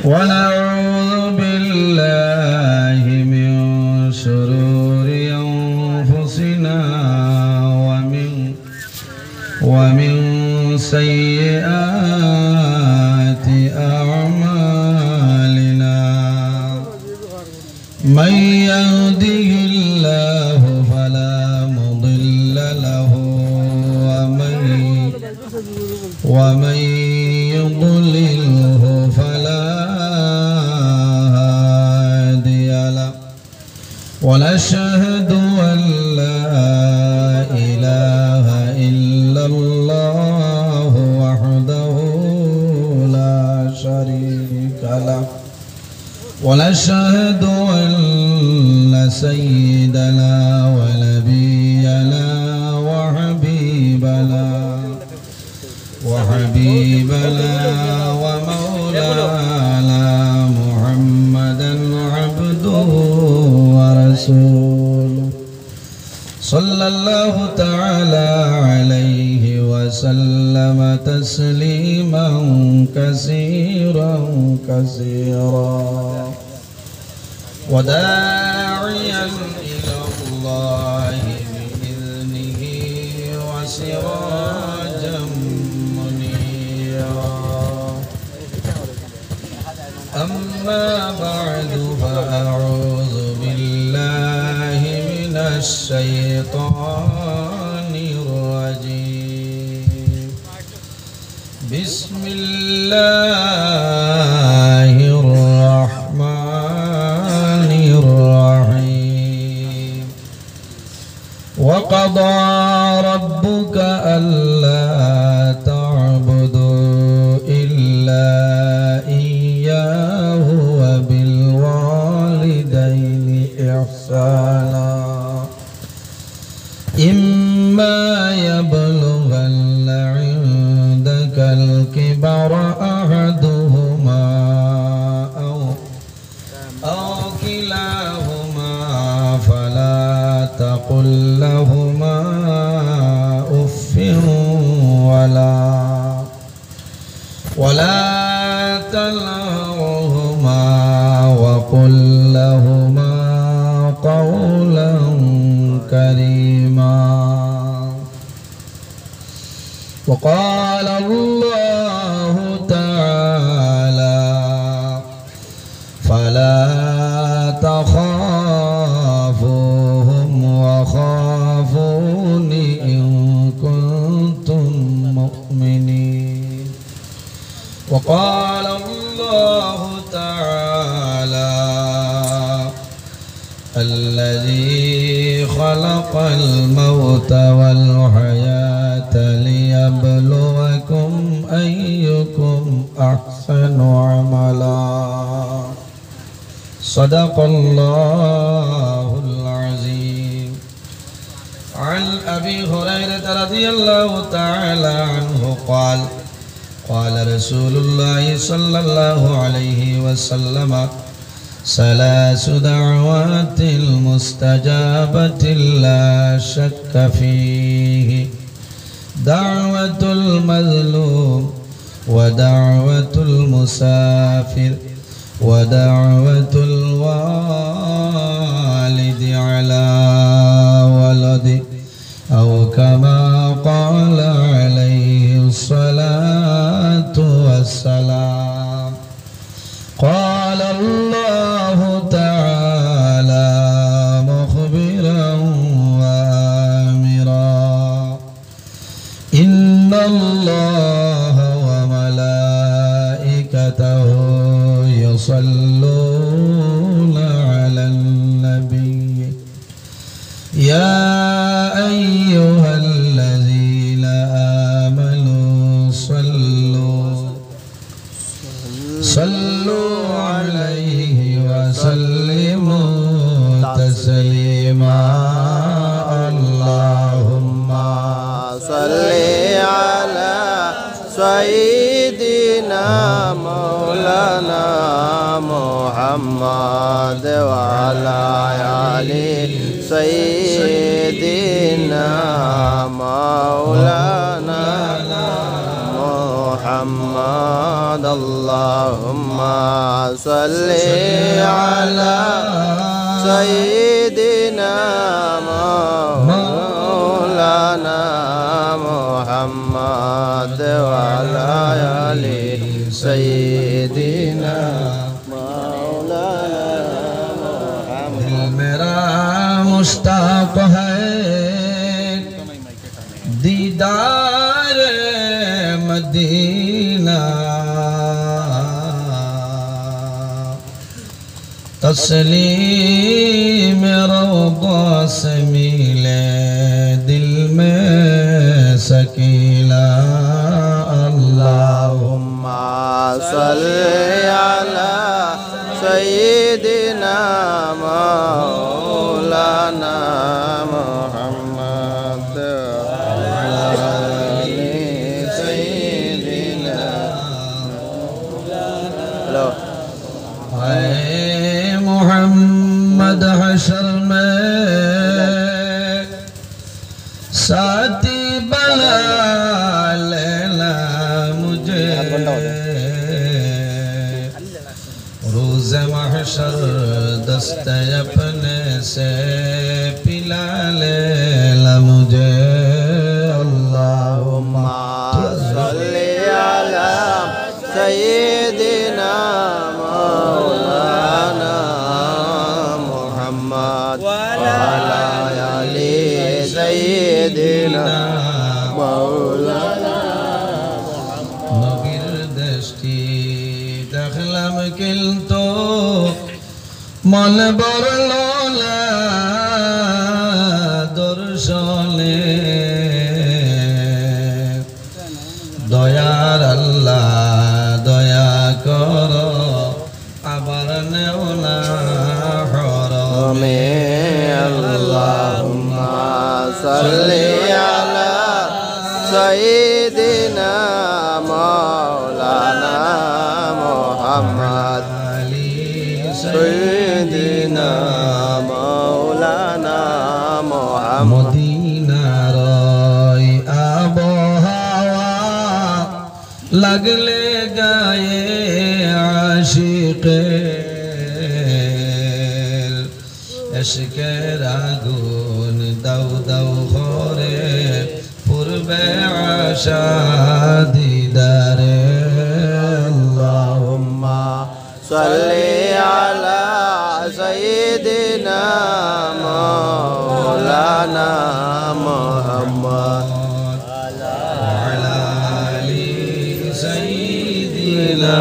ونعوذ بالله من شرور أنفسنا ومن سيئات أعمالنا من يهده الله فلا مضل له ومن يضلله فلا هادي له ونشهد أن لا إله إلا الله وحده لا شريك له ونشهد أن سيدنا ونبينا وحبيبنا ومولانا محمدا عبده ورسوله صلى الله تعالى عليه وسلم تسليما كثيرا وداعيا إلى الله بإذنه وسراجا منيرا أما بعد فأعوذ بالله من الشيطان الرجيم بسم الله الرحمن الرحيم وقضى ربك ألا تعبدوا إلا إياه وبالوالدين إحسانا إما يبلغن عندك الكبر أحدهما أو كلاهما فلا تقل لهما أف ولا تنهرهما وقل لهما قولا كريما وقال الله تعالى فلا تخافوهم وخافوني إن كنتم مؤمنين وقال الله تعالى الذي خلق الموت والحياة ليبلوكم أيكم أحسن عملا صدق الله العظيم عن أبي هريرة رضي الله تعالى عنه قال قال رسول الله صلى الله عليه وسلم ثلاث دعوات المستجابة لا شك فيه دعوة المظلوم ودعوة المسافر ودعوة الوالد على ولده أو كما قال عليه الصلاة والسلام قال الله تعالى مخبرا وآمرا إن الله وملائكته يصلون على النبي يا أيها الذين آمنوا صلوا عليه وسلموا تسليما اللهم صل على سيدنا مولانا محمد وعلى آل سيدنا مولانا محمد اللهم صل على سيدنا مولانا محمد وعلى آل سيدنا مولانا محمد दिल मेरा मुश्ताक है दीदार मदीना तस्लीम रौदा से मिले दिल में सकीला اللهم صل على سيدنا مولانا محمد وعلى آل سيدنا مولانا है मोहम्मद हशर में साथी बना लेना मुझे रोज़ महशर दस्ते अपने से पिला लेना मुझे اللهم صل على سيدنا مولانا محمد وعلى آل سيدنا مولانا নবীর দৃষ্টি দেখলাম কিন্তু মন বরল না দর্শনে দয়ার আল্লাহ দয়া কর আবার নেও না হরমে اللهم صل على سيدنا مولانا محمد سيدنا مولانا محمد মদিনার আবহাওয়া লাগলে গায়ে আশিকের এশকের আগুন দাউ দাউ করে পূর্বে আশা দিদারে اللهم صل على سيدنا مولانا محمد وعلى آل سيدنا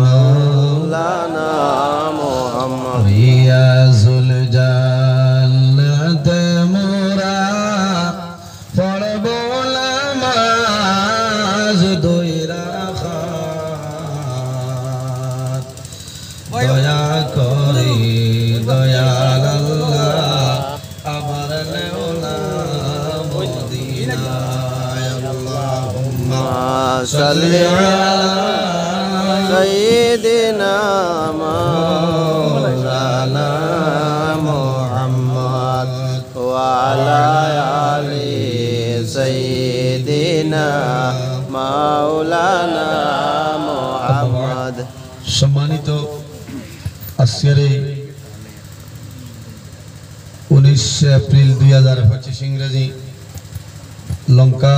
مولانا محمد রিয়াজুল জান্নাত মোরা পড়ব নামাজ দুই রাকাত দয়া করি দয়াল আল্লাহ আমার নেও না মদিনায় আল্লাহুম্মা صل على سيدنا مولانا محمد وعلى آل سيدنا مولانا محمد সম্মানিত আজকের এই 19 এপ্রিল 2025 ইংরেজি লঙ্কা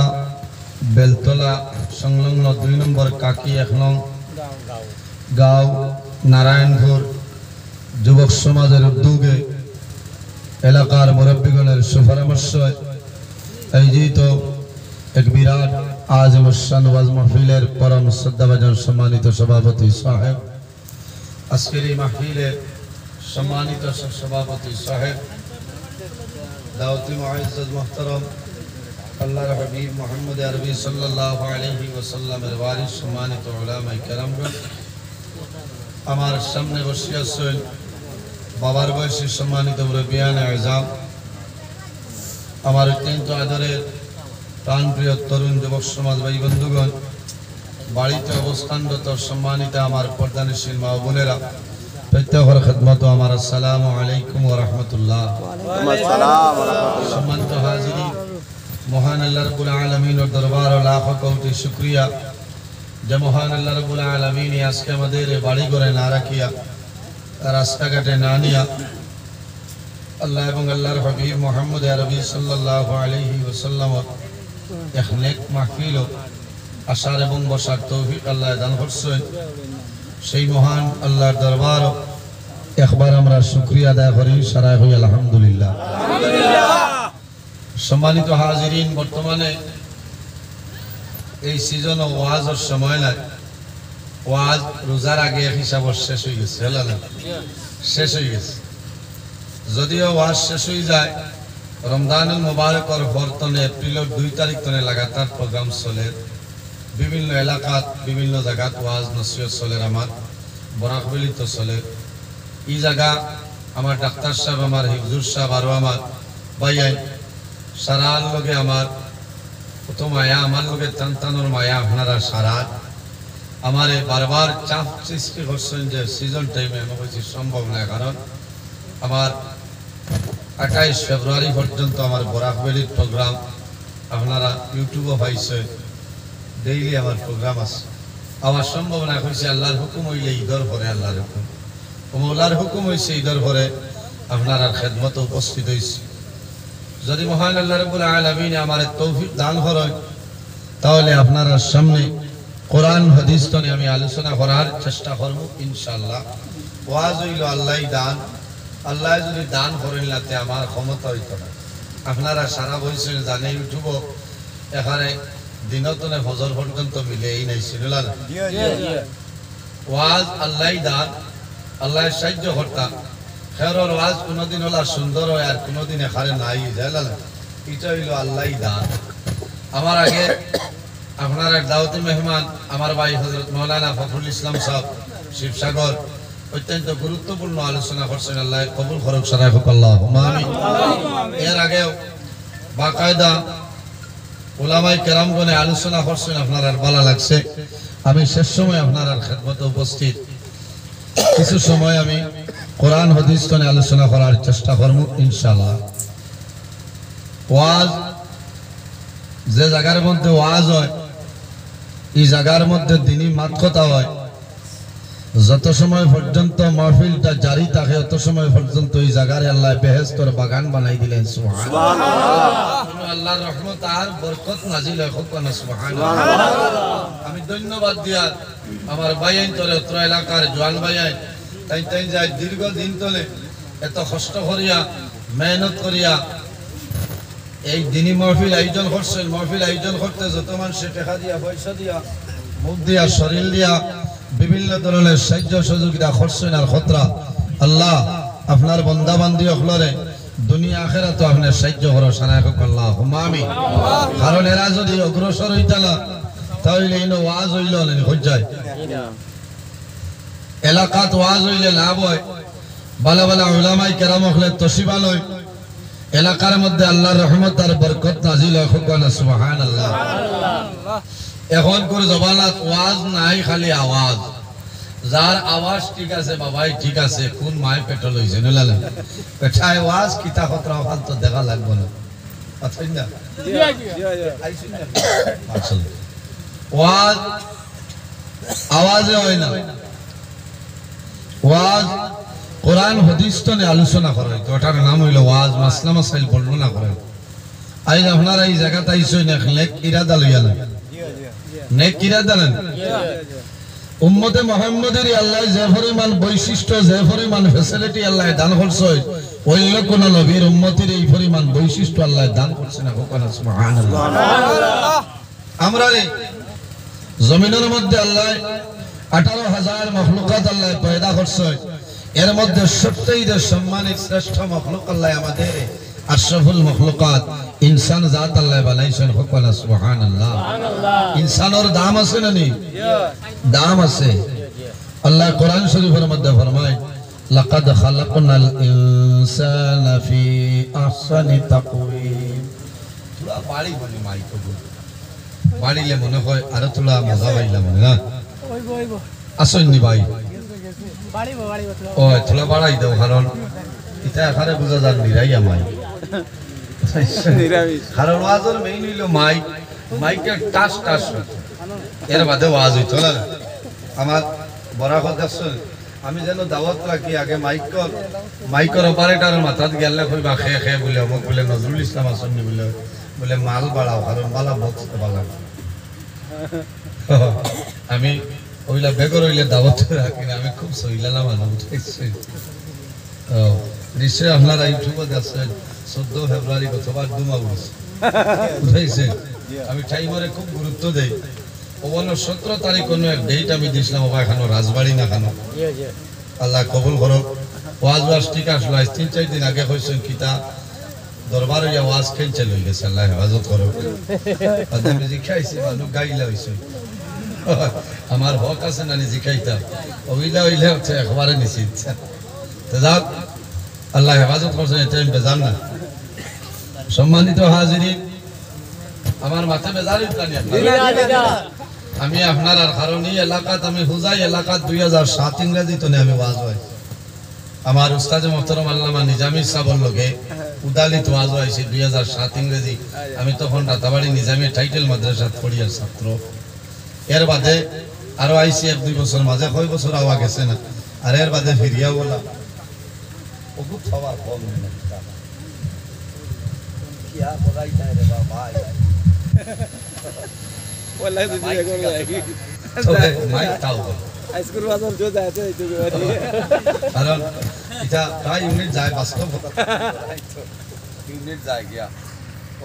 বেলতলা সংলগ্ন 2 নম্বর কাকি 1 নং গাঁও নারায়ণপুর যুবক সমাজের উদ্যোগে এলাকার মুরব্বীগণের সুপরামর্শ আয়োজিত এক বিরাট আজম শান ওয়াজ মাহফিলের পরম শ্রদ্ধাভাজন সম্মানিত সভাপতি সাহেব আজকের এই মাহফিলের সম্মানিত সভাপতি সাহেব দাওয়াতি মুআজ্জাজ মুহতারাম আল্লাহর হাবিব মুহাম্মদ আরবি সাল্লাল্লাহু আলাইহি ওয়াসাল্লামের ওয়ারিস সম্মানিত উলামায়ে কেরামগণ আমার সামনে বসে আছেন বাবার বয়সী সম্মানিত মুরব্বিয়ানে আযম আমার অত্যন্ত আদরের প্রাণপ্রিয় তরুণ যুবক সমাজ ভাই বন্ধুগণ বাড়িতে অবস্থানরত সম্মানিত আমার পর্দানশীল মা বোনেরা প্রত্যেকের খিদমত আমার আসসালামু আলাইকুম ওয়া রাহমাতুল্লাহ সম্মানিত হাজিরিন মহান আল্লাহ রাব্বুল আলামিনের দরবার ও লাখো কোটি শুকরিয়া যে মহান আল্লাহ রাব্বুল আলামিন আজকে আমাদের বাড়ি ঘরে না রাখিয়া রাস্তাঘাটে না নিয়া আল্লাহ এবং আল্লাহর হাবিব মুহাম্মদ আরবি সাল্লাল্লাহু আলাইহি ওয়াসাল্লাম এক নেক মাহফিল আশার এবং বসার তৌফিক আল্লাহ দান করছেন। সেই মহান আল্লাহর দরবার একবার আমরা শুকরিয়া আদায় করি, সারা হই আলহামদুলিল্লাহ। সম্মানিত হাজিরিন, বর্তমানে এই সিজন ওয়াজের সময় নাই, ওয়াজ রোজার আগে হিসাব শেষ হয়ে গেছে, শেষ হয়ে গেছে। যদিও ওয়াজ শেষ হয়ে যায় রমজানুল মুবারকর বর্তনে এপ্রিলের 2 তারিখ তনে লাগাতার প্রোগ্রাম চলে, বিভিন্ন এলাকাত বিভিন্ন জায়গাত ওয়াজ নসিহত চলে, আমার বরাকবেলিত চলে। এই জায়গা আমার ডাক্তার সাহেব, আমার হিফজুর সাহেব আরো আমার ভাইয়াই সারার লগে আমার কত মায়া, আমার লগে টানটানোর মায়া আপনারা সারা আমারে বারবার চাপ সৃষ্টি করছেন যে সিজন টাইমে আমি বলছি সম্ভব নয়, কারণ আমার 28 ফেব্রুয়ারি পর্যন্ত আমার বরাকবেলির প্রোগ্রাম আপনারা ইউটিউবে পাইছেন, ডেইলি আমার প্রোগ্রাম আছে। আমার সম্ভব না হয়েছে, আল্লাহর হুকুম হইলে ঈদর পরে, আল্লাহর হুকুম মৌলার হুকুম হয়েছে ঈদর পরে আপনারা খেদমত উপস্থিত হয়েছে। যদি মহান আল্লাহ রাব্বুল আলামিন আমার তৌফিক দান করেন তাহলে আপনারা সামনে কোরআন হাদিস তনে আমি আলোচনা করার চেষ্টা করব ইনশাআল্লাহ। ওয়াজ হইল আল্লাহই দান, আল্লাহ যদি দান করেন লাতে আমার ক্ষমতা হইতো না। আপনারা সারা বলছেন জানে ইউটিউব এখানে দিনতনে ফজর পর্যন্ত মিলে এই নাই ছিল না। ওয়াজ আল্লাহই দান, আল্লাহ সাহায্য কর্তা। খেরর ওয়াজ কোনোদিন হলা সুন্দর হয় আর কোনোদিন এখানে নাই যায় না, এটা হইল আল্লাহই দান। আমার আগে আপনার এক দাওয়াতি মেহমান আমার ভাই হযরত মাওলানা ফখরুল ইসলাম সাহেব শিবসাগর অত্যন্ত গুরুত্বপূর্ণ আলোচনা করছেন, আল্লাহ কবুল করুক, সারা হোক আল্লাহুম্মা আমিন। এর আগেও বাকায়দা উলামায়ে কেরামগণে আলোচনা করছেন, আপনার আর ভালো লাগছে। আমি শেষ সময় আপনার খেদমতে উপস্থিত কিছু সময় আমি কোরআন হাদিস তনে আলোচনা করার চেষ্টা করব ইনশাআল্লাহ। ওয়াজ যে জায়গার মধ্যে ওয়াজ হয় এই জায়গার মধ্যে দিনই মাত কথা হয়, যত সময় পর্যন্ত মাহফিলটা জারি থাকে তত সময় পর্যন্ত এই জায়গায় আল্লাহ বেহেশতের বাগান বানাই দিলেন। সুবহানাল্লাহ, আল্লাহর রহমত আর বরকত নাজিল হয়, সুবহানাল্লাহ। আমি ধন্যবাদ দিয়া আমার ভাইয়াই তরে উত্তর এলাকার জওয়ান ভাইয়াই তাই তাই যায় দীর্ঘদিন তলে এত কষ্ট করিয়া মেহনত করিয়া এই দিনী মাহফিল আয়োজন করছেন। মাহফিল আয়োজন করতে যত মানুষে টাকা দিয়া, পয়সা দিয়া, মুখ দিয়া, শরীর দিয়া বিভিন্ন ধরনের সাহায্য সহযোগিতা করছেন। আর খতরা আল্লাহ আপনার বন্দা বান্দি অখলরে দুনিয়া আখেরাত আপনার সাহায্য করো, সানায় হোক আল্লাহুম্মা আমিন। কারণ এরা যদি অগ্রসর হইতালা তাহলে ইনো ওয়াজ হইল না হজ্জায় এলাকাত ওয়াজ হইলে লাভ হয়, ভালো ভালো উলামায়ে কেরাম হলে তশরিফ লয়, এলাকার মধ্যে আল্লাহর রহমত আর বরকত নাজিল হয়, সুবহানাল্লাহ। এখন করে জবানাত ওয়াজ নাই, খালি আওয়াজ। যার আওয়াজ ঠিক আছে বাবাই ঠিক আছে, কোন মায় পেট্রোল হইছে নলালে পেছায় ওয়াজ কিতা খতরা ওখান তো দেখা লাগবে না, আচ্ছা না আসলে ওয়াজ আওয়াজে হয় না, ওয়াজ কোরআন হাদিস তনে আলোচনা করে, তো ওটার নাম হইল ওয়াজ, মাসলা মাসাইল বর্ণনা করে। আজ আপনারা এই জায়গাতে আইছেন নেক ইরাদা লইয়া না, নেক ইরাদা না। উম্মতে মুহাম্মাদের আল্লাহ যে পরিমাণ বৈশিষ্ট্য, যে পরিমাণ ফ্যাসিলিটি আল্লাহ দান করছে, অন্য কোন নবীর উম্মতের এই পরিমাণ বৈশিষ্ট্য আল্লাহ দান করছে না, সুবহানাল্লাহ। আমরা জমিনের মধ্যে আল্লাহ 18,000 মখলুকাত আল্লাহ পয়দা করছে, এর মধ্যে সবচেয়ে সম্মানিত শ্রেষ্ঠ মখলুক আল্লাহ আমাদের আশরাফুল মখলুকাত ইনসান জাত আল্লাহ বানাইছেন, সুবহানাল্লাহ। ইনসানের দাম আছে না নি? দাম আছে। আল্লাহ কোরআন শরীফের মধ্যে ফরমায় লাকাদ খালাকনাল ইনসানা ফি আহসানি তাকওয়িম। তুলা বাড়ি বলি মাই তো বাড়িলে মনে হয় আর তুলা মজা পাইলাম না, আসেননি ভাই ও তুলা বাড়াই দাও, কারণ এটা এখানে বোঝা যান নিরাই আমায়, কারণ ওয়াজের মেইন হইল মাইক, মাইকের টাস টাস এর বাদে ওয়াজ হইতো না আমার বড় কথা শুন আমি যেন দাওয়াত রাখি আগে মাইকর অপারেটরের মাথাত গেলে কইবা খে খে বলে অমুক বলে নজরুল ইসলাম আসন্নি বলে মাল বাড়াও কারণ বালা বক্স বালা আমি ওইলা বেগর হইলে দাওয়াত রাখি না আমি খুব সইলালা মানুষ উঠাইছি নিশ্চয় আপনারা ইউটিউবে দেখছেন 14 ফেব্রুয়ারি গতবার দুমা উঠাইছে আমি টাইমরে খুব গুরুত্ব দেই ওখানে 17 তারিখ কোনো এক ডেট আমি দিয়েছিলাম ওবা এখানো রাজবাড়ি না খানো আল্লাহ কবুল করুক ওয়াজ ঠিক আসলো 3-4 দিন আগে কইছেন কিতা দরবার হইয়া ওয়াজ ক্যান্সেল হয়ে গেছে আল্লাহ হেফাজত করুক আমি জিখাইছি মানুষ গাইলা হইছে আমার হক আছে না জিখাইতা ওইলা হইলে হচ্ছে একবারে নিশ্চিত তো যাক আল্লাহ হেফাজত করছেন এটা আমি বেজান না সম্মানিত হাজিরিন আমার মাথা বেজার আমি আপনার আর কারণ এই এলাকাত আমি হুজাই এলাকাত 2007 ইংরেজিতে আমি ওয়াজ হয় আমার উস্তাদ মোহতরম আল্লামা নিজামী সাহেবের লগে উদালিত ওয়াজ হয়েছে 2007 ইংরেজি আমি তখন রাতাবাড়ি নিজামী টাইটেল মাদ্রাসাত পড়িয়ার ছাত্র এর বাদে আরো আইসি 1-2 বছর মাঝে কয় বছর আওয়া গেছে না আর এর বাদে ফিরিয়া বলা বহুত সবার কম না क्या बगाइता है रे भाई والله तो ये कर रहा है तो माइक ताऊ आइसक्रीम बाजार जो जाते है तो কারণ এটা প্রায় ইউনিট যায় বাস্তব ইউনিট যায় গিয়া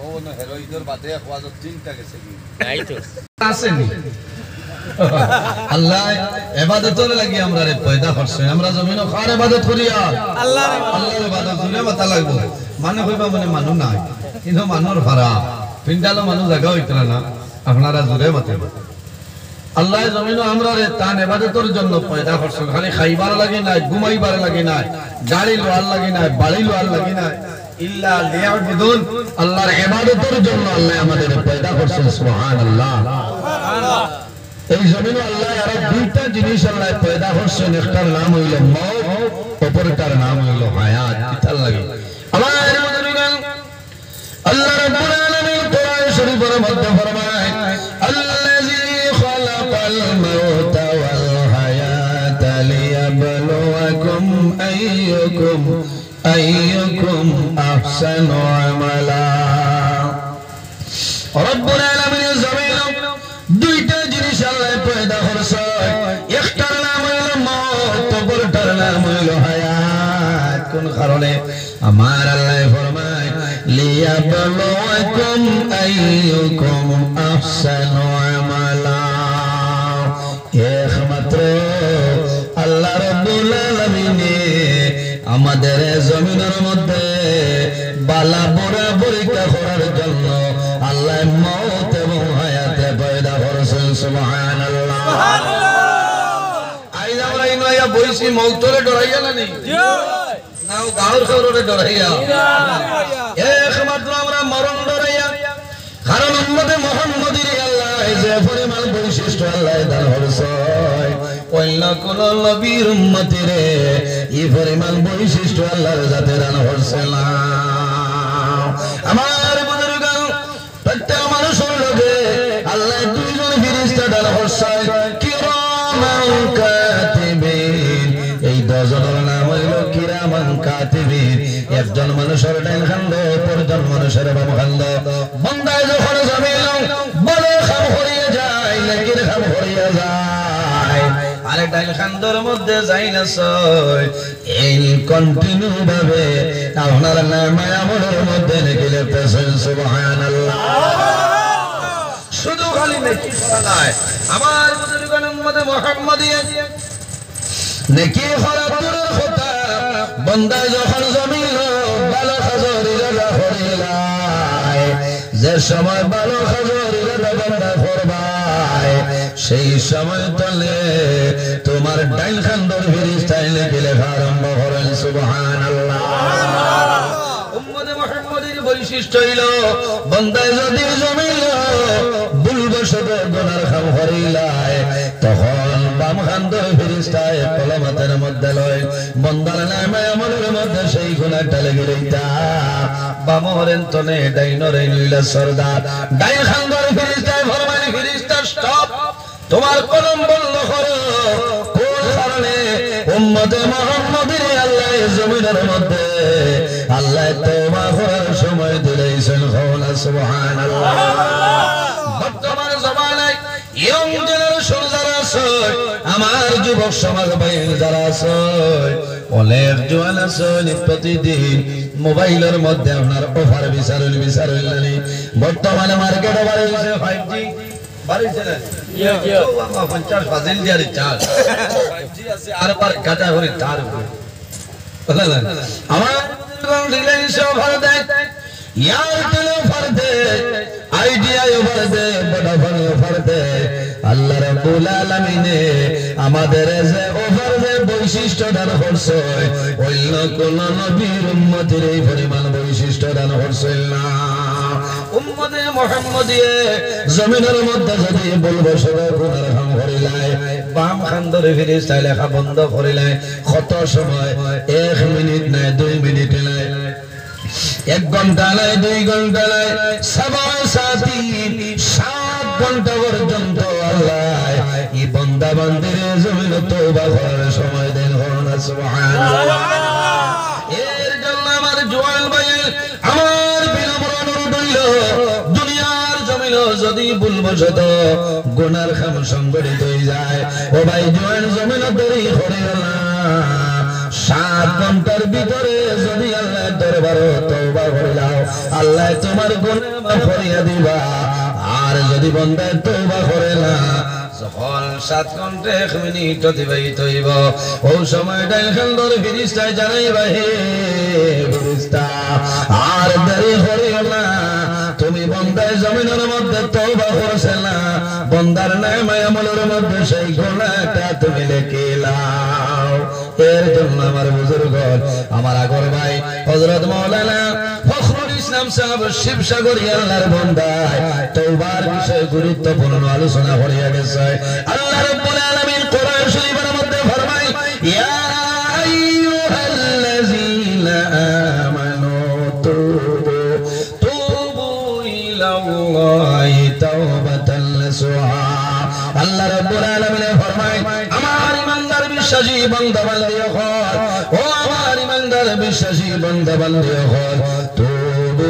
ও না হেরোইডর বাদে খোয়াজ তিনটা গেছে কি তাই তো আসেনি আল্লাহ ইবাদতের লাগি আমরা রে পয়দা করছে আমরা জমিনও খার ইবাদত করিয়া আল্লাহর ইবাদত জুড়ে মাথা লাগবো মানে কইবা মানে মানু নাই কিন্তু মানুর ভাড়া পিন্ডালো মানুষ জায়গা হইতরা না আপনারা জুড়ে মাতে আল্লাহ জমিনও আমরা রে তান ইবাদতের জন্য পয়দা করছে খালি খাইবার লাগি নাই ঘুমাইবার লাগি নাই গাড়ি লোয়ার লাগি নাই বাড়ি লোয়ার লাগি নাই ইল্লা লিয়াবুদুন আল্লাহর ইবাদতের জন্য আল্লাহ আমাদের পয়দা করছে সুবহানাল্লাহ সুবহানাল্লাহ এই জমিনে আল্লাহ আর দুইটা জিনিস আল্লাহ পয়দা করছেন একটার নাম হইল মওত অপরটার নাম হইল হায়াত কিতাল লাগে আমার বুজুর্গান আল্লাহ রাব্বুল আলামিন কোরআন শরীফের মধ্যে ফরমায় আল্লাযী খালাকাল মাউতা ওয়াল হায়াতা লিয়াবলুয়াকুম আইয়ুকুম আহসানু আমালা রব্বুল আলামিন জমিনে দুইটা জিনিস আল্লাহ পয়দা করছে একটার নাম হইল মওত অপরটার নাম হইল হায়াত কোন কারণে আমার আল্লাহ ফরমায় লিয়াবলুয়াকুম আইয়ুকুম আহসানু আমালা একমাত্র আল্লাহ রাব্বুল আলামিন আমাদের জমিনের মধ্যে বালা বড় পরীক্ষা করার জন্য আল্লাহ মওত এবং হায়াতে পয়দা করেছেন সুবহানাল্লাহ সুবহানাল্লাহ আইজ আমরা ইনয়া বইছি মওতরে ডরাইয়া না নি নাও গাওর খবরে ডরাইয়া একমাত্র আমরা মরণ ডরাইয়া কারণ উম্মতে মুহাম্মদের আল্লাহ যে পরিমাণ বৈশিষ্ট্য আল্লাহ দান করেছে কইলা কোন নবীর উম্মতের এই পরিমাণ বৈশিষ্ট্য আল্লাহর জাতে দান করেছে না আমার বুজুর্গান প্রত্যেক মানুষের লগে আল্লাহ দুইজন ফেরেশতা দান করেছে কিরামান কাতিবিন এই দুজনের নাম হইল কিরামান কাতিবিন একজন মানুষের ডাইন খান্দ অপরজন মানুষের বাম খান্দ বান্দায় যখন জমিন বড় খাম হইয়া যায় নেকির খাম হইয়া যায় আরে ডাইন খান্দর মধ্যে যাই না সই এই কন্টিনিউ ভাবে আপনার নাম আমলের মধ্যে নেকি লিখতেছেন সুবহানাল্লাহ শুধু খালি নেকি করা নাই আমার বুজুর্গান উম্মতে মুহাম্মাদিয়া নেকি করা দূরের কথা বান্দা যখন জমিন ভালো খাজর ইরাদা করিলাই যে সময় ভালো খাজর ইরাদা বান্দা করবাই সেই সময় তলে তোমার ডাইন খান্দর ফেরেশতায় লিখে লেখা আরম্ভ করেন সুবহানাল্লাহ উম্মতে মুহাম্মাদের বৈশিষ্ট্য হইল বান্দায় যদি জমিন ভুলবশত গুনার কাম করিলাই তখন বাম খান্দর ফেরেশতায় কলমাতের মধ্যে লয় বান্দার নামে আমলের মধ্যে সেই গুনাহটা লেগে লইতা বামরেন তনে ডাইনরে নিলা সরদার ডাইন খান্দর ফেরেশতায় ফরমায় ফেরেশতা স্টপ তোমার কলম বন্ধ করো কোন কারণে উম্মতে মুহাম্মদের আল্লাহ জমিনের মধ্যে আল্লাহ তওবা করার সময় দিলেছেন কওলা সুবহানাল্লাহ বর্তমান জমানায় ইয়ং জেনারেশন যারা আছে আমার যুবক সমাজ ভাই যারা আছে অনেক জওয়ান আছে প্রতিদিন মোবাইলের মধ্যে আপনার অফার বিচারুন বর্তমানে মার্কেটে বাড়িছে 5G বাড়িছে না ইয়া 50 ফাজিল দিয়া রিচার্জ 5G আছে আর পার কাটা করে তার বলেন আমার রিলায়েন্স অফার দেয় এয়ারটেল অফার দেয় আইডিয়া অফার দেয় ভোডাফোন অফার দেয় আল্লাহ রাব্বুল আলামিনে আমাদের যে অফার দেয় বৈশিষ্ট্য দান করছে অন্য কোন নবীর উম্মতের এই পরিমাণ বৈশিষ্ট্য দান করছে না উম্মতে মুহাম্মদিয়ে জমিনের মধ্যে যদি বলবো সবে গুনার কাম করিলাই বাম খান ধরে ফেরেশতা লেখা বন্ধ করিলাই কত সময় 1 মিনিট নাই 2 মিনিট নাই 1 ঘন্টা নাই 2 ঘন্টা নাই সবাই সাথী 7 ঘন্টা পর্যন্ত আল্লাহ এই বান্দা বান্দির জমিনে তওবা করার সময় দেন না সুবহানাল্লাহ এর জন্য আমার জওয়ান ভাই আমার বিনম্র অনুরোধ হইল দুনিয়ার জমিনে যদি ভুলবশত গুনার কাম সংগঠিত হয়ে যায় ও ভাই জওয়ান জমিনে দেরি করিও না 7 ঘন্টার ভিতরে যদি আল্লাহর দরবারে তওবা করিলাও আল্লাহ তোমার গুনাহ মাফ করিয়া দিবা আর যদি বান্দা তওবা করে না যখন 7 ঘন্টা 1 মিনিট অতিবাহিত হইব ওই সময়টা সুন্দর ফেরেশতায় জানাইবা হে ফেরেশতা আর দেরি করিও না তুমি বান্দার জমিনের মধ্যে তওবা করছ না বান্দার নামে আমলের মধ্যে সেই গুনাহটা তুমি লিখে লাও এর জন্য আমার বুজুর্গ আমার আগর ভাই হযরত মাওলানা ফখরুল ইসলাম সাহেব শিবসাগর আল্লাহর বান্দায় তওবার বিষয়ে গুরুত্বপূর্ণ আলোচনা করিয়া গেছে আল্লাহ রাব্বুল আলামিন কোরআন শরীফের মধ্যে ফরমায় ইয়া আইয়ুহাল্লাযীনা আমানু তুবু ইলাল্লাহি তাওবাতান নাসুহা আল্লাহ রাব্বুল আলামিন ফরমায় আমার ইমানদার বিশ্বাসী বান্দা বান্দি হল ও আমার ইমানদার বিশ্বাসী বান্দা বান্দি হল তুবু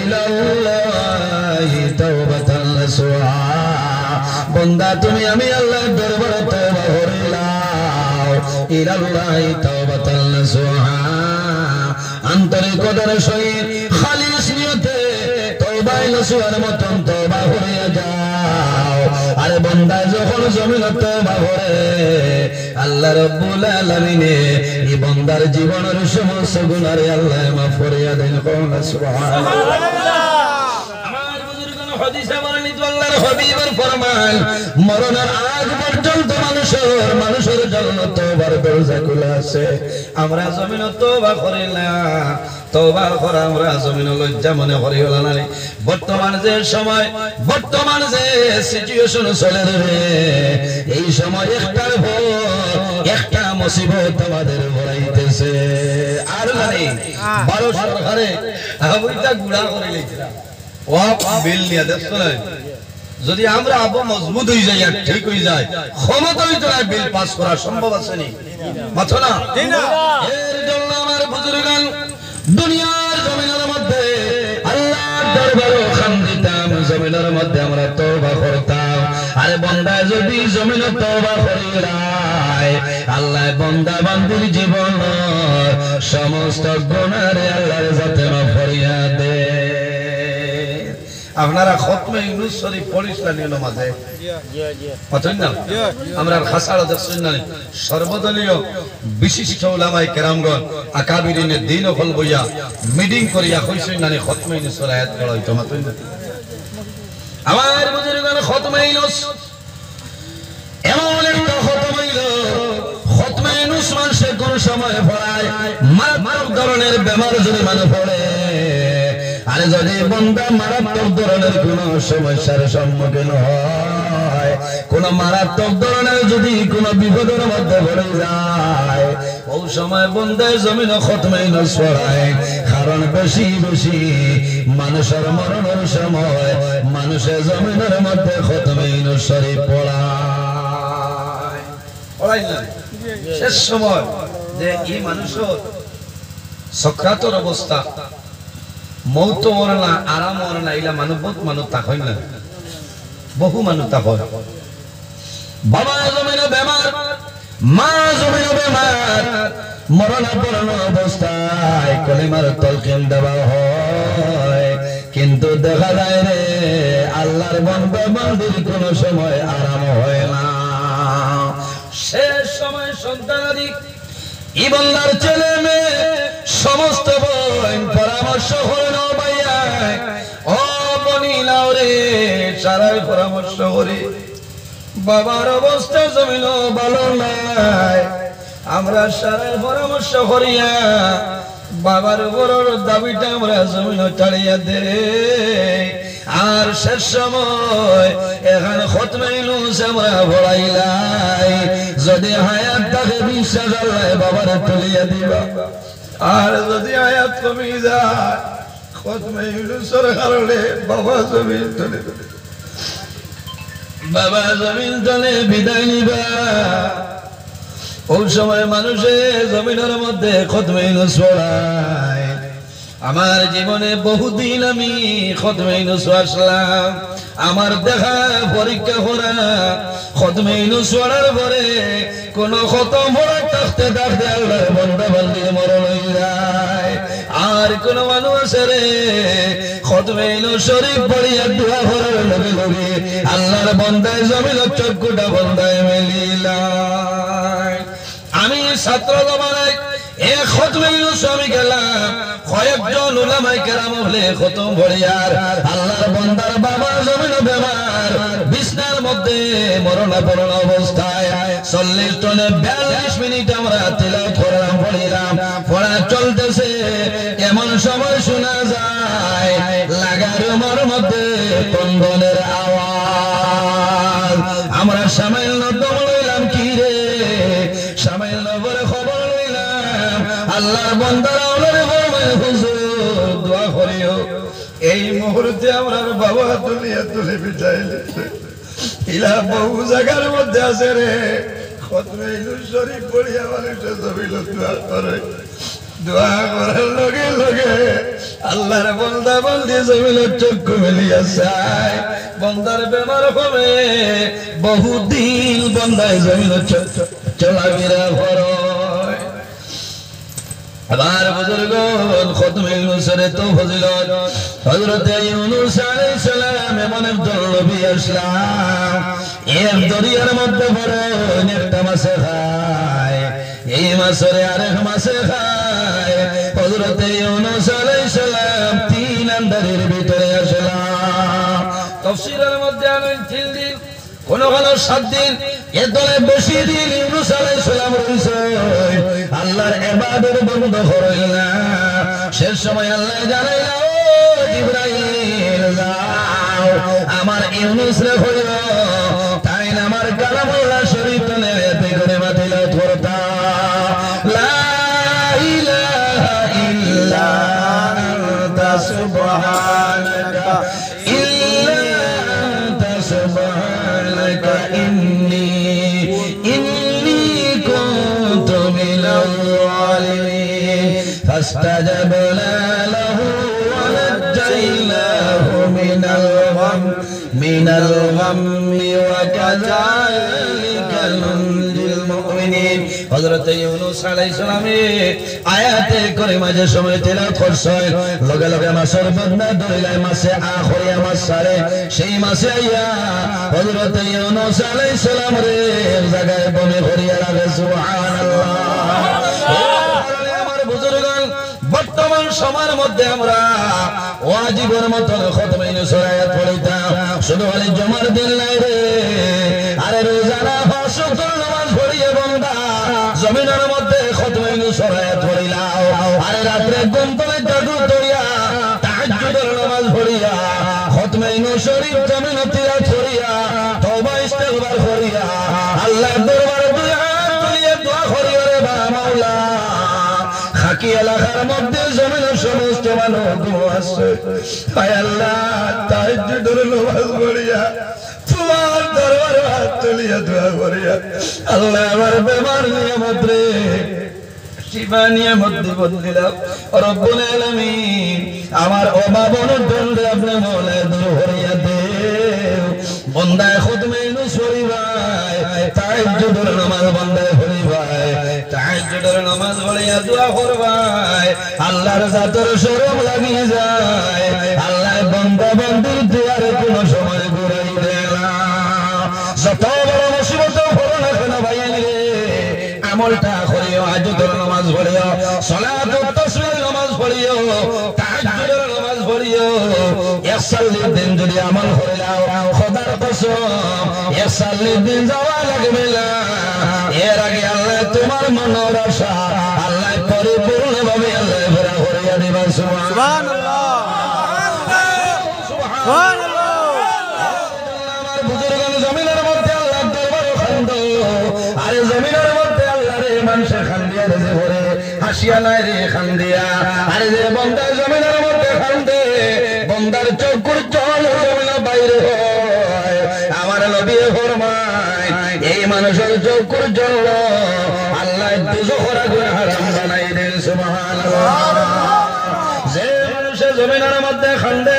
ইলাল্লাহি তাওবাতান নাসুহা বান্দা তুমি আমি আল্লাহর দরবারে তওবা করিলাও ইলাল্লাহি তাওবাতান নাসুহা আন্তরিকতার সহিত খালিস নিয়তে তওবা নাসুহার মতন তওবা করিয়া যাও আরে বান্দা যখন জমিনে তওবা করে আল্লাহ রাব্বুল আলামিন এই বান্দার জীবনের সমস্ত গুনাহ আল্লাহ মাফ করিয়া দেন কোন সুবহানাল্লাহ আমার বুজুর্গগণ হাদিসে বর্ণিত আল্লাহর হাবিবের ফরমান মরণের আগ পর্যন্ত মানুষের জন্য তওবার দরজা খোলা আছে আমরা জমিনে তওবা করি না তওবা করা আমরা জমিনে লজ্জা মনে করি হলো না বর্তমান যে সময় বর্তমান যে সিচুয়েশন চলে রে এই সময় একটার পর একটা মুসিবত আমাদের ভরাইতেছে আর জানি 12 সরকারে আবুইটা গুড়া করে লিখলাম ওয়াক বিল নিয়ে দেখছো না যদি আমরা আবু মজবুত হয়ে যাই আর ঠিক হয়ে যায় ক্ষমতা হইতো না বিল পাস করা সম্ভব আছে নি মাথা না এর জন্য আমার বুজুর্গান দুনিয়ার জমিনের মধ্যে আল্লাহর দরবারে খান দিতাম জমিনের মধ্যে আমরা তওবা করতাম আরে বান্দা যদি জমিনে তওবা করিলাই আল্লাহ বান্দা বান্দির জীবন সমস্ত গুনাহ আল্লাহর জাতে মাফ করিয়া দে আপনারা খতমে ইউনূস শরীফ পড়িসলেন নামাজে পড়ছেন না আমরা খাসাড়া দেখছেন না সর্বদলীয় বিশিষ্ট উলামায়ে কেরামগণ আকাবিরিনে দ্বীন ফল বইয়া মিটিং করিয়া কইছেন না খতমে ইউনূস আয়াত পড়া হইতো মাতই না আমার বুজুর্গগণ খতমে ইউনূস এমন একটা খতমে খতমে ইউনূস মানুষে কোন সময় পড়ায় মারাত্মক ধরনের বেমার যদি মানে পড়ে আরে যদি বান্দা মারাত্মক ধরনের কোন সমস্যার সম্মুখীন হয় কোন মারাত্মক ধরনের যদি কোন বিপদের মধ্যে পড়ে যায় ওই সময় বান্দা জমিনে খতমে ইউনূস পড়ায় কারণ বেশি বেশি মানুষের মরণের সময় মানুষের জমিনের মধ্যে খতমে ইউনূস শরীফ পড়ায় না শেষ সময় যে এই মানুষের সক্রাতর অবস্থা মৌত মরে না আরাম মরে না এলা মানুষ বহুত মানুষ তা হয় না বহু মানুষ তা হয় বাবা জমিনে বেমার মা জমিনে বেমার মরণাপন্ন অবস্থায় কলিমার তলকিন দেওয়া হয় কিন্তু দেখা যায় রে আল্লাহর বান্দা বান্দির কোন সময় আরাম হয় না শেষ সময় সন্তানাদি ইবান্দার ছেলে মেয়ে সমস্ত বোন পরামর্শ হল ভাইয়া ও বনি নাও রে সারাই পরামর্শ করি বাবার অবস্থা জমিন ভালো নাই আমরা সারাই পরামর্শ করিয়া বাবার বড় দাবিটা আমরা জমিন ছাড়িয়া দে আর শেষ সময় এখানে খতমে ইউনূস আমরা পড়াইলাই যদি হায়াত থাকে বিশ্বাস আল্লাহ বাবারে তুলিয়া দিবা আর যদি হায়াত কমে যায় খতমে ইউনূসের কারণে বাবা জমিন তুলে বাবা জমিন তলে বিদায় নিবা ওই সময় মানুষের জমিনের মধ্যে খতমে ইউনূস পড়ায় আমার জীবনে বহুদিন আমি খতমে ইউনূস আসলাম আমার দেখা পরীক্ষা করা খতমে ইউনূস পড়ার পরে কোন খতম পড়া থাকতে থাকতে আল্লাহর বান্দা বান্দির মরণ হয়ে যায় আর কোন মানুষ আছে রে খতমে ইউনূস শরীফ পড়িয়া দোয়া করার লগে লগে আল্লাহর বান্দায় জমিনের চক্ষুটা বান্দায় মেলিলায় আমি ছাত্র জমানায় এক খতমে ইউনূস আমি গেলাম কয়েকজন উলামায়ে কেরাম বলে খতম পড়িয়ার আল্লাহর বান্দার বাবা জমিন বেমার বিছনার মধ্যে মরণাপন্ন অবস্থায় 40 টনে 42 মিনিট আমরা তিলাওয়াত করলাম পড়িলাম পড়া চলতেছে এমন সময় শোনা যায় লাগারুমার মধ্যে তন্দনের আওয়াজ আমরা সামান্য দম লইলাম কি রে সামান্য বলে খবর লইলাম আল্লাহর বান্দারা ওনারে ফরমায় হুজুর দোয়া করিও এই মুহূর্তে আমরার বাবা তুলিয়া তুলে বিছাইলে ইলা বহু জায়গার মধ্যে আছে রে খতমে ইউনূস শরীফ পড়িয়া মানুষের জমিল দোয়া করে দোয়া করার লগে লগে আল্লাহর বান্দা বান্দি জমিনের চক্ষু মেলিয়া চায় বান্দার বেমার হবে বহুদিন বান্দায় জমিনের চলাফেরা করে আবার বুজুর্গগণ খতমে ইউনূসের তো ফজিলত হযরত ইউনূস আলাইহিস সালাম এমন একজন নবী আসলাম এক দরিয়ার মধ্যে পড়ে একটা মাছে খায় এই মাছের আরেক মাছে খায় হযরত ইউনূস আলাইহিস সালাম 3 আন্দারের ভিতরে আসলাম তাফসীরের মধ্যে আনেন 3 দিন কোন কোন 7 দিন এ দলে বেশি দিন ইউনূস আলাইহিস সালাম রইছে আল্লাহর ইবাদত বন্ধ করল না শেষ সময় আল্লাহ জানাইলা ও জিবরাইল যাও আমার ইউনূস রে হইল তাই না আমার কালামুল্লাহ শরীফ নে বেগরে মাতিলা ধরতা লা ইলাহা ইল্লা আনতা সুবহানাকা ইল্লা আনতা সুবহানাকা ইন্নী كنت من الظالمين فاستجبنا له ونجيناه من الغم وكذلك ننجي المؤمنين হযরত ইউনূস আলাইহিস সালামের আয়াতে কারিমা যে সময় তেলাওয়াত করছেন লগে লগে মাছের বদনা ধরিলাই মাছে আখরিয়া মাছ ছাড়ে সেই মাছে আইয়া হযরত ইউনূস আলাইহিস সালাম রে জায়গায় বনে ভরিয়া লাগে সুবহানাল্লাহ আমার বুজুর্গগণ বর্তমান সময়ের মধ্যে আমরা ওয়াজিবের মত খতমে ইউনূস আয়াত পড়িতাম শুধু খালি জুমার দিন নাই রে আরে রোজানা পাঁচ ওয়াক্ত নামাজ পড়িয়ে বান্দা জমিনের মধ্যে খতমে ইউনূস আয়াত পড়িলাও আরে রাতে ঘুম থেকে জাগু তরিয়া তাহাজ্জুদের নামাজ পড়িয়া খতমে ইউনূস শরীফ জমিনে তিলাওয়াত করিয়া তওবা ইস্তিগফার করিয়া আল্লাহর দরবারে দুই হাত তুলিয়া দোয়া করিয়া রে বা মাওলা খাকি এলাকার মধ্যে জমিনের সমস্ত আসছে হায় আল্লাহ তাহাজ্জুদের নামাজ পড়িয়া তোমার দরবারে হাত তুলিয়া দোয়া করিয়া আল্লাহ আমার বেমার নিয়ামত রে শিফা নিয়ামত দিলাম রব্বুল আলামিন আমার অভাব অনটনরে আপনি মওলা দূর করিয়া দেও বন্দায় খুদমে নুসরি ভাই তাহাজ্জুদের নামাজ বন্দায় পড়ি ভাই তাহাজ্জুদের নামাজ পড়িয়া দোয়া করবাই আল্লাহর জাতের শরম লাগিয়ে যায় আল্লাহ বন্দা বান্দির দেয়ার কোন সময় ঘুরাই দেয় না যত বড় মুসিবত হলো না কেন ভাই রে আমলটা করিও হাজুদের নামাজ পড়িও সালাতুত তাসবিহ নামাজ পড়িও তাহাজ্জুদের নামাজ পড়িও 41 দিন যদি আমল করে যাও খোদার কসম 41 দিন যাওয়া লাগবে না এর আগে আল্লাহ তোমার মনের আশা আল্লাহ পরিপূর্ণভাবে আল্লাহ পুরা করিয়া দিবেন সুবহানাল্লাহ সুবহানাল্লাহ আমার বুজুর্গান জমিনের মধ্যে আল্লাহ দরবারে খান্দ আরে জমিনের মধ্যে আল্লাহ রে মানুষে খান্দিয়া রে ভরে হাসিয়া নাই রে খান্দিয়া আরে যে বন্দা জমিনের মধ্যে খান্দে বন্দার চোখের জল জমিনের বাইরে হয় আমার নবী ফরমায় এই মানুষের চোখের জল আল্লাহ দুজখের আগুন হারাম বানাই দেন সুবহানাল্লাহ যে মানুষে জমিনের মধ্যে খান্দে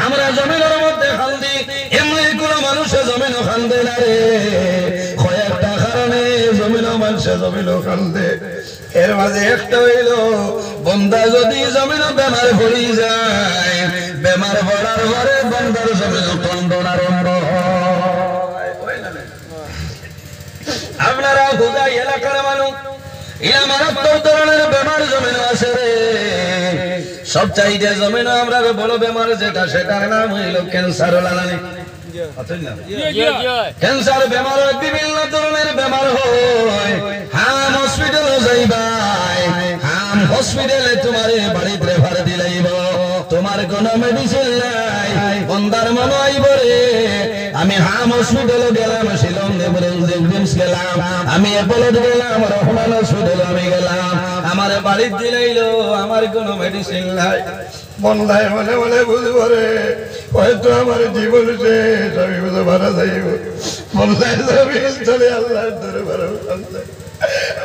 আমরা জমিনের মধ্যে খান্দি এমনি কোন মানুষে জমিন খান্দে না রে কয়েকটা কারণে জমিন মানুষে জমিন খান্দে এর মাঝে একটা হইল বন্দা যদি জমিন বেমার পড়ি যায় বেমার পড়ার পরে বন্দার জমিন খণ্ডন আরম্ভ হয় আপনারা হুদাই এলাকার মানুষ ইয়া মারাত্মক ধরনের বেমার জমিন আছে রে সব চাইতে জমিন আমরা বড় বেমার যেটা সেটার নাম হইল ক্যান্সার লালানি ক্যান্সার বেমার বিভিন্ন ধরনের বেমার হয় হাম হসপিটালে যাইবাই হাম হসপিটালে তোমারে বাড়িতে রেফার দিলাইব তোমার কোন মেডিসিন নাই বন্দার মনে আইব রে আমি হাম হসপিটালে গেলাম শিলং নেবরেন্স গেলাম আমি অ্যাপোলো গেলাম রহমান হসপিটালে আমি গেলাম আমার বাড়িতে দিলাইলো আমার কোন মেডিসিন নাই বন্দায় মনে মনে বুঝবো রে হয়তো আমার জীবন শেষ আমি বুঝে মারা যাইব বন্দায় যাবি চলে আল্লাহর দরবারে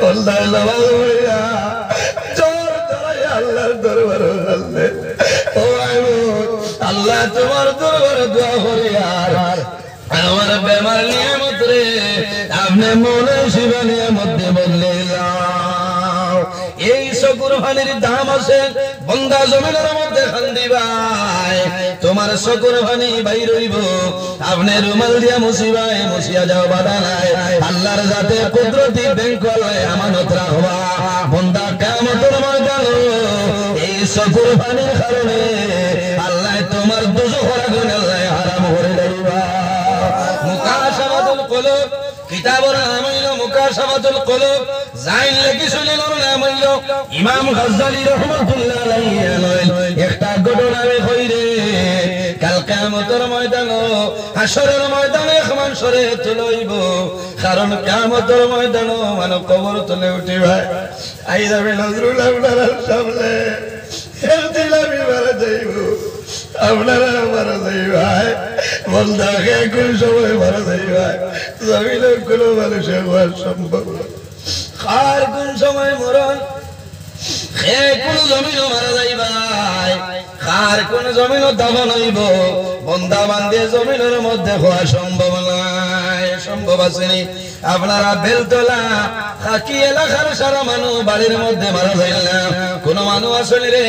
বন্দায় নামাজ পড়িয়া জোর ধরে আল্লাহর দরবারে ও আল্লাহ তোমার দরবারে দোয়া করি আর আমার বেমার নিয়ামত রে আপনি মনে শিবা নিয়ামত দিয়ে বললে এই শকুর পানির দাম আছে বন্দা জমিনের মধ্যে খান্দি ভাই তোমার শকুর পানি বাইর হইব আপনি রুমাল দিয়া মুসিবাই মুসিয়া যাও বাধা নাই আল্লাহর জাতে কুদরতি ব্যাংক আমানত রাখবা বন্দা কিয়ামতের ময়দানে এই শকুর পানির কারণে আল্লাহ তোমার দুজখের আগুন আল্লাহ হারাম করে দেবা মুকাশাফাতুল কুলুব কিতাবের নাম হইল মুকাশাফাতুল কুলুব জাইল লিখিছিলেন ওর নাম হইল ইমাম গাজ্জালী রাহমাতুল্লাহ আলাইহি একটা ঘটনা কইরে কাল কিয়ামতের ময়দানে হাশরের ময়দানে মানুষরে তুলইব কারণ কিয়ামতের ময়দানে মানব কবর তুলে উঠিবে আই যাবে নজরুল আপনার সামনে এর দিলামি মারা যাইব আপনারা মারা যাইব বন্দাকে কোন সময় মারা যাইব জমিনের কোনো মানুষের হওয়ার সম্ভব কার কোন সময় মরণ হে কোন জমিনও মারা যাইবাই কার কোন জমিনও দাফন হইব বন্দা বান্দে জমিনের মধ্যে হওয়া সম্ভব নাই সম্ভব আসেনি আপনারা বেলতলা খাকি এলাকার সারা মানুষ বাড়ির মধ্যে মারা যায় না কোন মানুষ আসলে রে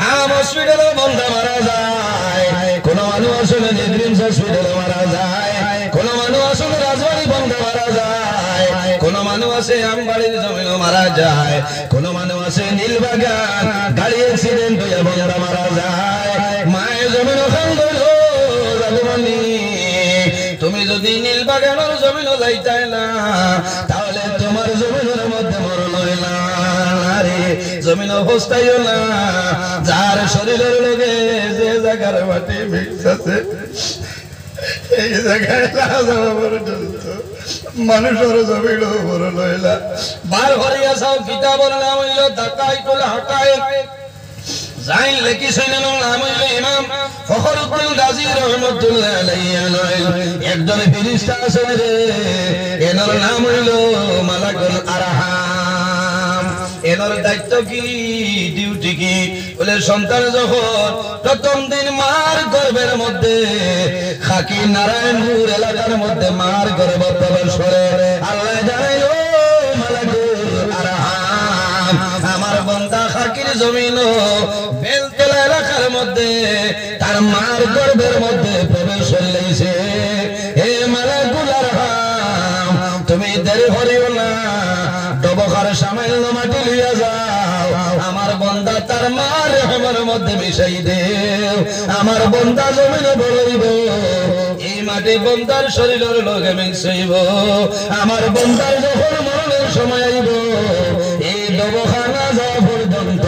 হাম হসপিটালে বন্দা মারা যায় কোন মানুষ আসলে নিদ্রিমস হসপিটালে মারা যায় কোন মানুষ আসলে রাজবাড়ি বন্দা মারা যায় কোন মানুষ আছে আমবাড়ির জমিনও মারা যায় কোন মানুষ আছে নীলবাগান গাড়ি অ্যাক্সিডেন্ট হয়ে বন্দা মারা যায় মায়ের জমিনও খান গেল রাজবাড়ি তুমি যদি নীলবাগানের জমিনও যাইতাই না তাহলে তোমার জমিনের মধ্যে মরণ হইল না রে জমিন অবস্থায়ও না যার শরীরের লগে যে জায়গার মাটি মিক্স আছে এই জায়গায় পর্যন্ত মানুষের জমিন মরণ হইল বার হরিয়া সাও কিতাবের নাম হইল দাকাইতুল হাকায়েক জাইন লেখি শুনেন নাম হইল ইমাম ফখরুদ্দিন গাজী রহমাতুল্লাহ আলাইহি একজন ফেরেশতা আছেন রে এনার নাম হইল মালাকুল আরহাম এনার দায়িত্ব কি ডিউটি কি বলে সন্তান যখন প্রথম দিন মার গর্ভের মধ্যে খাকি নারায়ণপুর এলাকার মধ্যে মার গর্ভে প্রবেশ করে আল্লাহ জানাইল মালাকুল আরহাম আমার বান্দা খাকির জমিন বেলতলা এলাকার মধ্যে তার মার গর্ভের মধ্যে প্রবেশ হইছে হে মালাকুল আরহাম তুমি দেরি করিও না ডবখার সামান্য মাটি লইয়া যাও আমার বান্দা তার মার আমার মধ্যে মিশাই দেও আমার বান্দা জমিনে বলইব এই মাটি বান্দার শরীরের লগে মিশাইব আমার বান্দার যখন মরণের সময় আইব এই ডবখানা যাওয়া পর্যন্ত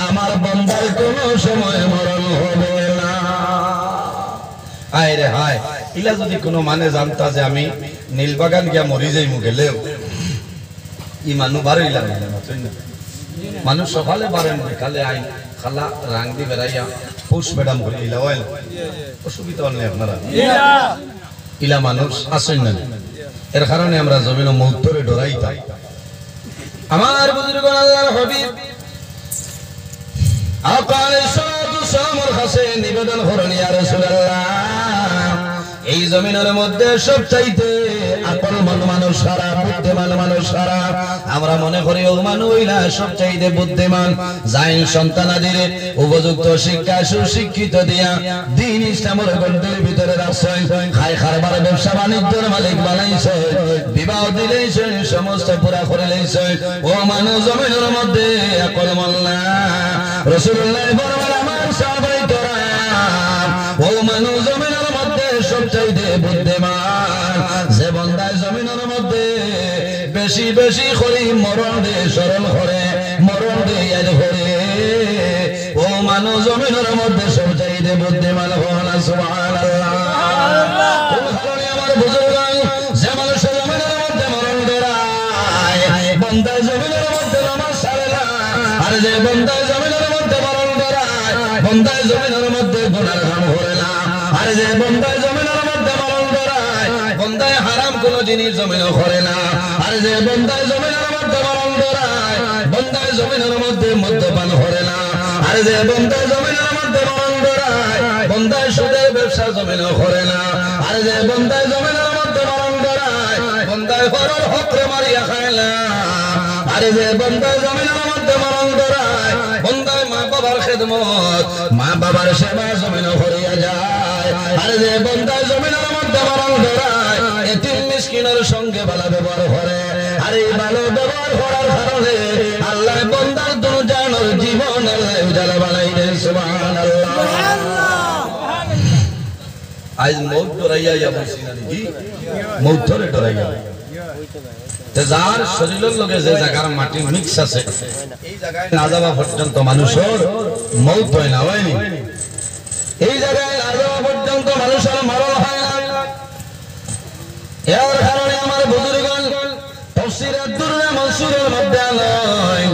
আমার বান্দার কোনো সময় মরণ হবে না হায় রে হায় ইলা যদি কোনো মানে জানতা যে আমি নীলবাগান গিয়া মরি যাই গেলেও ই মানুষ বারোই লাগে মানুষ সকালে বারেন বিকালে আই খালা রাং দি বেড়াইয়া পুষ ম্যাডাম করে ইলা ওয়াইল অসুবিধা নেই আপনারা ইলা মানুষ আসেন না এর কারণে আমরা জমিন মৌতরে ডরাইতাম আমার বুজুর্গণ আল্লাহর হাবিব আকালে সালাতু সালামের কাছে নিবেদন করেন ইয়া রাসূলুল্লাহ এই জমিনের মধ্যে সবচাইতে আকল মানুষ সারা বুদ্ধিমান মানুষ সারা আমরা মনে করি ও মানুষইলা সবচাইতে বুদ্ধিমান যাইন সন্তানাদিরে উপযুক্ত শিক্ষা সুশিক্ষিত দিয়া দ্বীন ইসলামের গণ্ডের ভিতরে রাখছেন খায় খারবার ব্যবসা বাণিজ্যের মালিক বানাইছে বিবাহ দিলেছে সমস্ত পুরা করে লইছে ও মানুষ জমিনের মধ্যে আকল মাল্লা রাসূলুল্লাহ ফরমান আমার সাহাবায়ে কেরাম ও মানুষ জমিনের মধ্যে সবচাইতে বুদ্ধিমান যে বান্দা জমিনের মধ্যে বেশি বেশি করে মরণ দে সরল করে মরণ দে ইয়াদ করে ও মানুষ জমিনের মধ্যে সবচাইতে বুদ্ধিমান হন সুবহানাল্লাহ আমার বুজুর্গান যে মানুষ জমিনের মধ্যে মরণ ডরায় বান্দা জমিনের মধ্যে নামাজ ছাড়ে না আর যে বান্দা জমিনের মধ্যে মরণ ডরায় বান্দা জমিনের মধ্যে গুনাহ কাম করে না আর যে বান্দা জমিনের মধ্যে মরণ ডরায় বান্দা হারাম কোন জিনিস জমিন করে না আর যে বান্দা জমিনের মধ্যে মরণ ডরায় বান্দা জমিনের মধ্যে মদ্যপান করে না আর যে বান্দা জমিনের মধ্যে মরণ ডরায় বান্দা সুদের ব্যবসা জমিন করে না আর যে বান্দা জমিনের মধ্যে মরণ ডরায় বান্দা পরের হক মারিয়া খায় না আর যে বান্দা জমিনের মধ্যে মরণ ডরায় বান্দা মা বাবার খেদমত মা বাবার সেবা জমিন করিয়া যায় আর যে বান্দা জমিনের মধ্যে মরণ ডরায় এতিম মিসকিনের সঙ্গে ভালো ব্যবহার করে আর এই ভালো ব্যবহার করার কারণে আল্লাহ বান্দার দুনিয়ার জীবন আল্লাহ উজালা বানাই দেন সুবহানাল্লাহ আজ মৌত ডরাইয়া ইয়া বলছিনা নি মৌত ধরে ডরাইয়া তে যার শরীরের লগে যে জায়গার মাটি মিক্স আছে এই জায়গায় না যাওয়া পর্যন্ত মানুষের মৌত হয় না হয়নি এই জায়গায় না যাওয়া পর্যন্ত মানুষের মরণ হয় না এর কারণে আমার বুজুর্গণ তাফসীরের দুররে মনসুরের মধ্যে আলাই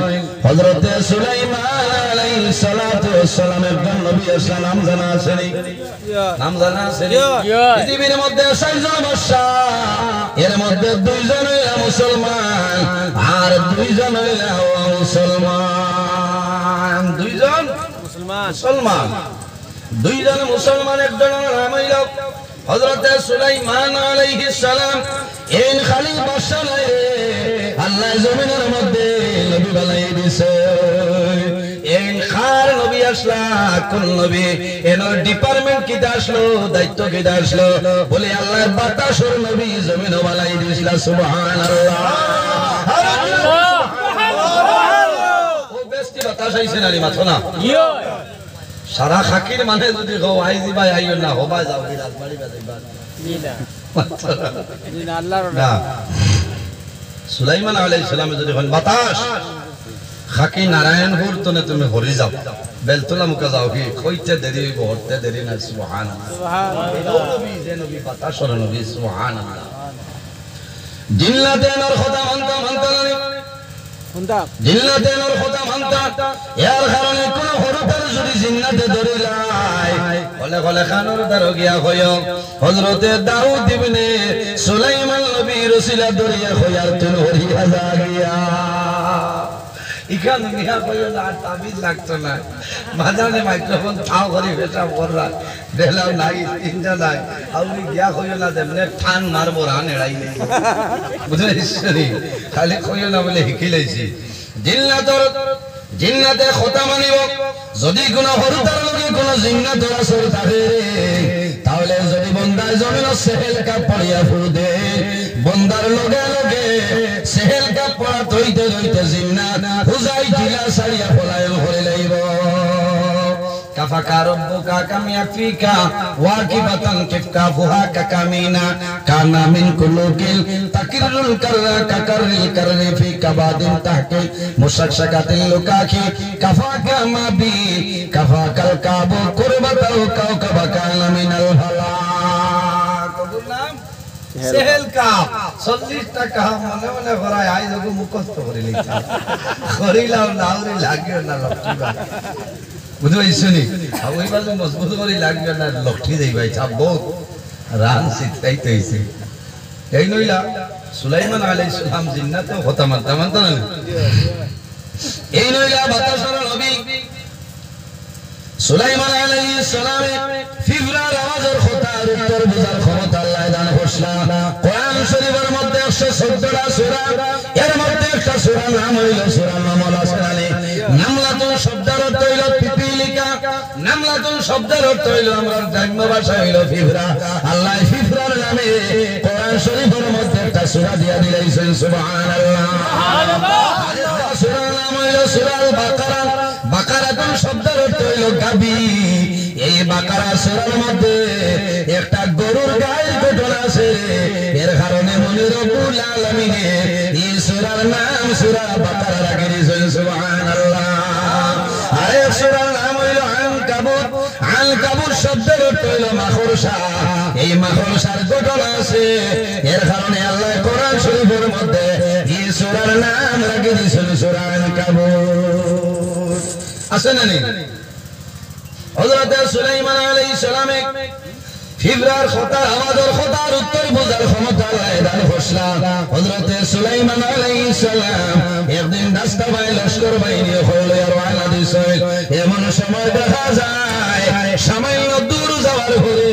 হযরত সুলাইমান আলাইহিস সালাতু ওয়াস সালামের নবী সালাম জানা আছে নাম জানা আছে পৃথিবীর মধ্যে 6 জন বাদশা এর মধ্যে 2 জন মুসলমান আর 2 জন মুসলমান 2 জন মুসলমান 2 জন মুসলমান একজন নাম হইল হযরত সুলাইমান আলাইহিস সালাম এন খালি বাদশা নাই আল্লাহ জমিনের মধ্যে নবী বানাই দিয়েছে এন খার নবী আসলা কোন নবী এনর ডিপার্টমেন্ট কি আসলো দায়িত্ব কি আসলো বলে আল্লাহর বাতাসের নবী জমিন বানাই দিয়েছিল সুবহানাল্লাহ ও বেস্তি বাতাস আইছে না রে মাথা না সারা খাকির মানে যদি গো আইজি ভাই আইও না হবা যাও কি রাজবাড়ি বাজাইবা না আল্লাহর না সুলাইমান আলাইহিস সালাম যদি হন বাতাস খাকি নারায়ণপুর তনে তুমি হরি যাও বেলতলা মুকা যাও কি কইতে দেরি হইব হতে দেরি না সুবহানাল্লাহ সুবহানাল্লাহ নবী যে নবী বাতাসর নবী সুবহানাল্লাহ জিল্লাতের কথা মানতা জিল্লাতের কথা মানতা এর কারণে কোন হরতার যদি জিন্নাতে ধরিলাই বলে বলে খানোর দ্বারা গিয়া হইও হযরতে দাউদ ইবনে সুলাইমান নবীর রসিলা দরিয়া হইয়ার তুল হরিয়া যা গিয়া ইখান মিয়া কইও না তাবিজ লাগতো না মাঝানে মাইক্রোফোন তাও করে পেশাব করলা দেলাও নাই তিনটা নাই আউলি গিয়া কইও না দেমনে ঠান মারবো রান এড়াই নেই বুঝেছিস খালি কইও না বলে হিকিলাইছি জিন্নাতে খোতা মানিব যদি কোনো হরতার লগে কোনো জিন্নাতের আসর থাকে তাহলে যদি বন্দার জমিন সেহেল কাপ পড়িয়া ফুদে বন্দার লগে লগে সেহেল কাপ পড়া তৈতে তৈতে জিন্নাত হুজাই ঢিলা সারিয়া পলায়ন করে লইব কাফাকা রব্বুকা কাম ইয়াকফিকা ওয়াকিবাতান কিফকা ফুহাকা কামিনা কানা মিন কুলুকিল তাকিরুল কাররা কাকারিল কাররি ফি কাবাদিন তাহকি মুশাকশাকাতিল লুকাকি কাফাকা মাবি কাফাকাল কাবু কুরবাতাও কাওকাবা কানা মিনাল ভালা কবুল নাম সেহেল কাপ 40 টাকা মনে মনে ভরায় আই যখন মুখস্থ করে লিখা করিলাম নাউরি লাগিও না লক্ষিবা বুঝাইছনি ওই বাজে মজবুত করে লাগবে না লক্ষি দেই ভাই সব বহুত রান শিখাইতে হইছে এই নইলা সুলাইমান আলাইহিস সালাম জিন্নাতে খোতা মানতা না এই নইলা বাতাসর নবী সুলাইমান আলাইহিস সালামে ফিবরার আওয়াজের খোতার উত্তর বুঝার ক্ষমতা আল্লাহ দান করলেন কোরআন শরীফের মধ্যে 114টা সূরা এর মধ্যে একটা সূরা নাম হইল সূরা নামল আসমানে নামলাতুন শব্দের অর্থ হইল পিপিলিকা নামলাতুন শব্দের অর্থ হইল আমরা গ্রাম্য ভাষা হইল ফিবরা আল্লাহ ফিবরার নামে কোরআন শরীফের মধ্যে একটা সূরা দিয়া দিলেন সুবহানাল্লাহ সুবহানাল্লাহ সূরার নাম হইল সূরা আল বাকারা বাকারাতুন শব্দের অর্থ হইল গাবি এই বাকারা সূরার মধ্যে একটা গরুর গায়ের ঘটনা আছে এর কারণে মনে রব্বুল আলামিন এই সূরার নাম সূরা বাকারা রাখে দিয়েছেন সুবহানাল্লাহ আরে সূরার নাম হইল আনকাবুত আনকাবুত শব্দের অর্থ হইল মাকড়সা এই মাকড়সার ঘটনা আছে এর কারণে আল্লাহ কোরআন শরীফের মধ্যে এই সূরার নাম রাখে দিয়েছেন সূরা আনকাবুত আছে না নেই হযরত সুলাইমান আলাইহিস সালামে ফিবরার খোতার আওয়াজের খোতার উত্তর বুঝার ক্ষমতা আল্লাহ দান করলেন হযরত সুলাইমান আলাইহিস সালাম একদিন রাস্তা বাই লস্কর বাহিনী হইলো রওনা দিছে এমন সময় দেখা যায় সামান্য দূর যাওয়ার পরে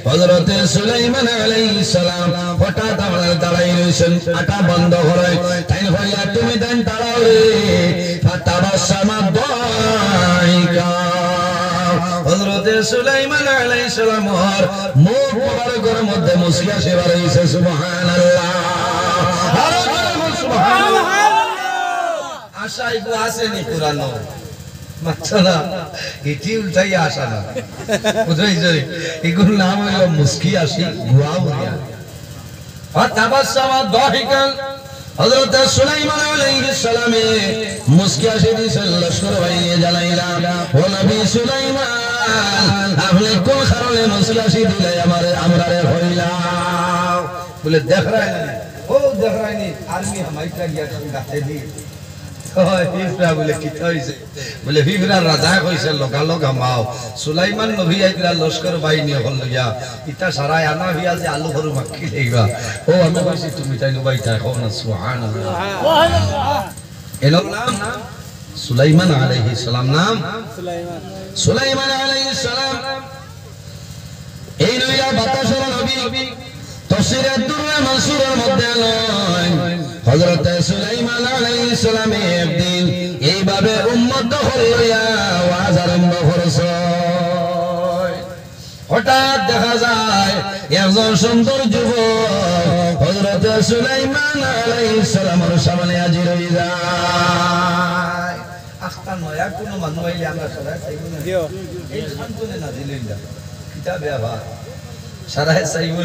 হযরত সুলাইমান আলাইহিস সালাম হঠাৎ আমরা দাঁড়াই রইছেন আটা বন্ধ করে তাই হইয়া তুমি দেন দাঁড়াও রে ফাতাবাসামা দাইকা হযরত সুলাইমান আলাইহিস সালাম মুখ মুবারকের মধ্যে মুস্কি আসে বাড়াইছে সুবহানাল্লাহ আর সুবহানাল্লাহ আশা ইগো আসেনি কুরআনো মাছনা এটি উল্টাই আসা না বুঝাইছে এগুলো নাম হলো মুস্কি আসি গুয়া বুয়া ফাতাবাসামা দাহিকান হযরত সুলাইমান আলাইহিস সালামে মুস্কি আসে দিয়েছেন লস্কর বাহিনী জ্বালাইলা ও নবী সুলাইমান আপনি কোন কারণে মুস্কি আসে দিলে আমরা রে হইলা বলে দেখ রাইনি ও দেখ রাইনি আর্মি হামাইটা গিয়া গাতে দি ওই ফিফরা বলে কি হইছে বলে ফিফরা রাজা কইছে লোকালো গামাও সুলাইমান নবী আইলা লস্কর বাহিনী হল গিয়া ইতা সারায় আনা হিয়া যে আলু গরু মাখি দেইবা ও আমি কইছি তুমি তাই নবাইতা কও না সুবহানাল্লাহ সুবহানাল্লাহ এর নাম সুলাইমান আলাইহিস সালাম নাম সুলাইমান আলাইহিস সালাম এই নইয়া বাতাসের নবী তাফসীরে দুররা মানসুরের মধ্যে নয় হযরত সুলাইমান আলাইহিস সালাম একদিন এইভাবে উম্মত হইয়া ওয়াজ আরম্ভ করছে হঠাৎ দেখা যায় একজন সুন্দর যুবক হযরত সুলাইমান আলাইহিস সালামের সামনে হাজির হয়ে যায় আস্তা নয়া কোনো মানুষ আইলে আমরা সবাই চাইবো না এই শান্তনে না দিলেন কিতাবে আবার সারায় চাইবো